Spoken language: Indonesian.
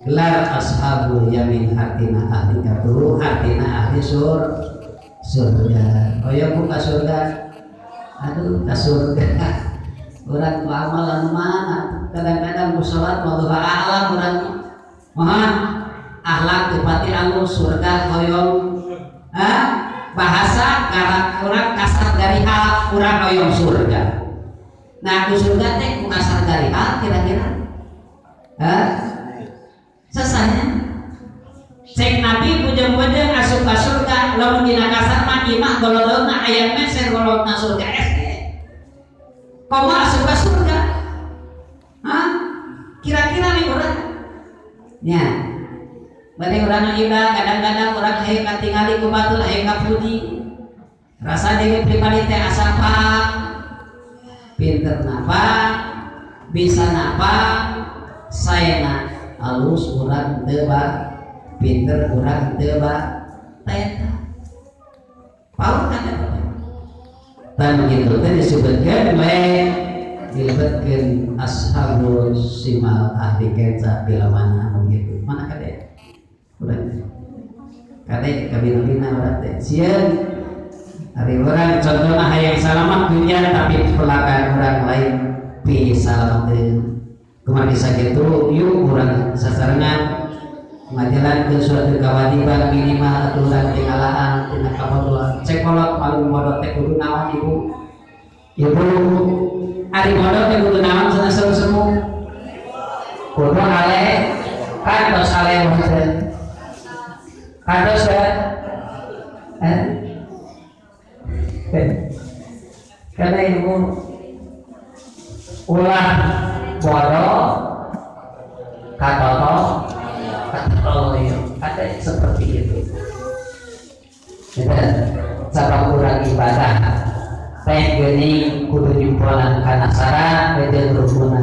gelar ashabul yamin artina ahli kaburu artina ahli surga. Hoyong buka surga, aduh ke surga. Orang ku amalan mana? Kadang-kadang ku sholat wallahu a'lam orang mohon akhlak tepati alus surga hoyong bahasa karena orang kasar dari hal orang hoyong surga. Nah ku surga teh ku kasar dari hal kira-kira sesanya cek nabi pujang-pujang asup ke surga lamun dina kasar mah imah golodona ayam meser golodna surga koma asup ke surga kira-kira nih orang ya bani orang ibadah kadang-kadang orang hayang katingali ku batul hayang kapuji rasa diri pribadi teh asapa pinter napa bisa napa sayana alus urang teba pinter urang teba teta paul kan dan begitu tadi disebutkan dilibatkan ashabul simal ahli kenca bila mana begitu mana kade urang kade kabina-bina urang teh sieun hari orang contohnya hayang salamat dunia tapi pelakon orang lain pi salamat kemarin bisa gitu yuk kurang sasarangan majalah ke suatu kewajiban minimal aturan tinggalan tina kabodohan cekolot paling modal teh kudu naon ibu ari modal teh kudu naon cenah semu kudu ale kantos ale modal kantos karena ibu ulah bodoh katoto ada seperti itu cara kurang ibadah teh geuning kudu jumpolan kana syarat beda berhubungan